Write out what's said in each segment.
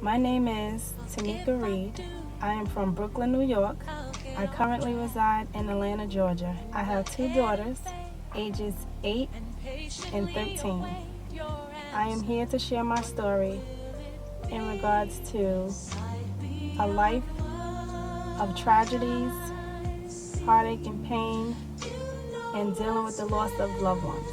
My name is Tomika Reid. I am from Brooklyn, New York. I currently reside in Atlanta, Georgia. I have two daughters, ages 8 and 13. I am here to share my story in regards to a life of tragedies, heartache and pain, and dealing with the loss of loved ones.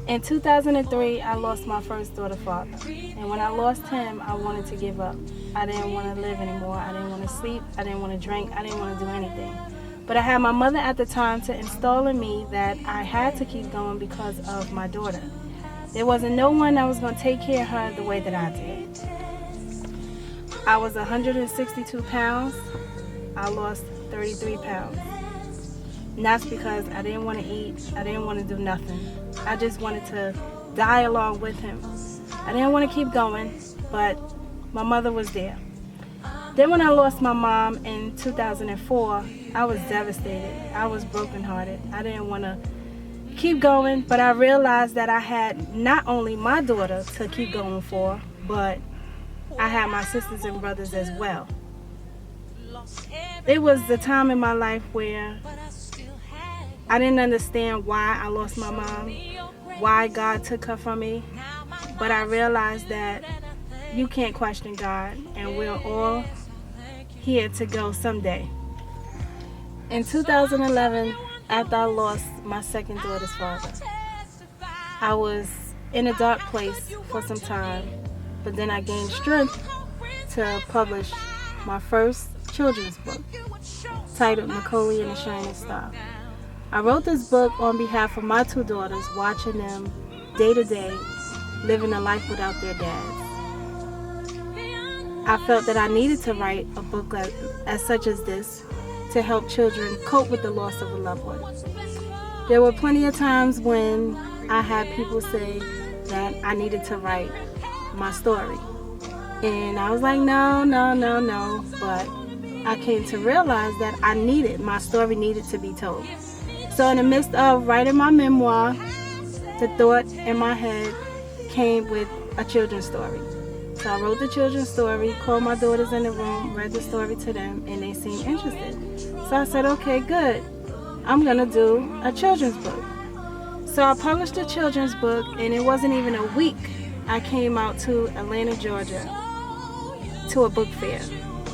In 2003, I lost my first daughter's father. And when I lost him, I wanted to give up. I didn't want to live anymore. I didn't want to sleep. I didn't want to drink. I didn't want to do anything. But I had my mother at the time to install in me that I had to keep going because of my daughter. There wasn't no one that was going to take care of her the way that I did. I was 162 pounds. I lost 33 pounds. And that's because I didn't want to eat. I didn't want to do nothing. I just wanted to die along with him. I didn't want to keep going, but my mother was there. Then when I lost my mom in 2004, I was devastated. I was brokenhearted. I didn't want to keep going, but I realized that I had not only my daughter to keep going for, but I had my sisters and brothers as well. It was the time in my life where I didn't understand why I lost my mom, why God took her from me, but I realized that you can't question God, and we're all here to go someday. In 2011, after I lost my second daughter's father, I was in a dark place for some time, but then I gained strength to publish my first children's book, titled Napoleon and the Shining Star. I wrote this book on behalf of my two daughters, watching them day to day, living a life without their dads. I felt that I needed to write a book as such as this to help children cope with the loss of a loved one. There were plenty of times when I had people say that I needed to write my story. And I was like, no, but I came to realize that my story needed to be told. So in the midst of writing my memoir, the thought in my head came with a children's story. So I wrote the children's story, called my daughters in the room, read the story to them, and they seemed interested. So I said, okay, good. I'm going to do a children's book. So I published a children's book, and it wasn't even a week I came out to Atlanta, Georgia, to a book fair.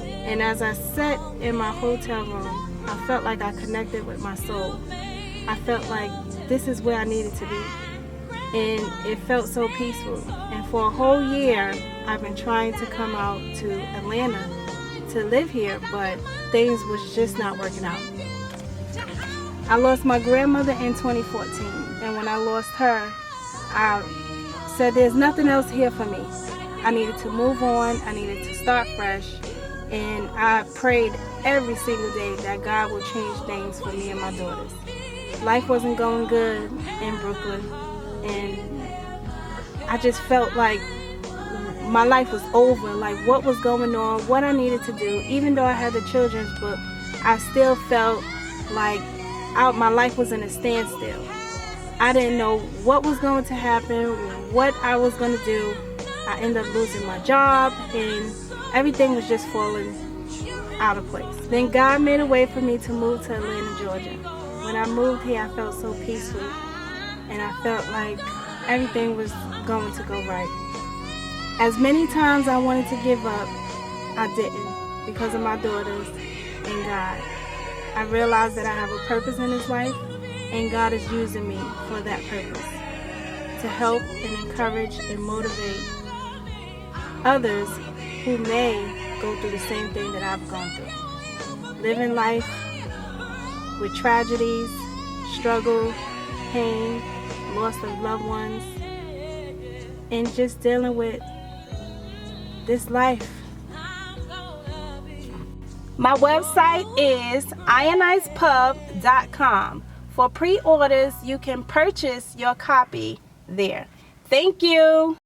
And as I sat in my hotel room, I felt like I connected with my soul. I felt like this is where I needed to be. And it felt so peaceful. And for a whole year, I've been trying to come out to Atlanta to live here, but things was just not working out. I lost my grandmother in 2014. And when I lost her, I said there's nothing else here for me. I needed to move on. I needed to start fresh. And I prayed every single day that God would change things for me and my daughters. Life wasn't going good in Brooklyn, and I just felt like my life was over, like what was going on, what I needed to do. Even though I had the children's book, I still felt like my life was in a standstill. I didn't know what was going to happen, what I was going to do. I ended up losing my job, and everything was just falling out of place. Then God made a way for me to move to Atlanta, Georgia. When I moved here, I felt so peaceful, and I felt like everything was going to go right. As many times I wanted to give up, I didn't, because of my daughters and God. I realized that I have a purpose in this life, and God is using me for that purpose, to help and encourage and motivate others who may go through the same thing that I've gone through. Living life with tragedies, struggle, pain, loss of loved ones, and just dealing with this life. My website is ionizepub.com. For pre-orders, you can purchase your copy there. Thank you.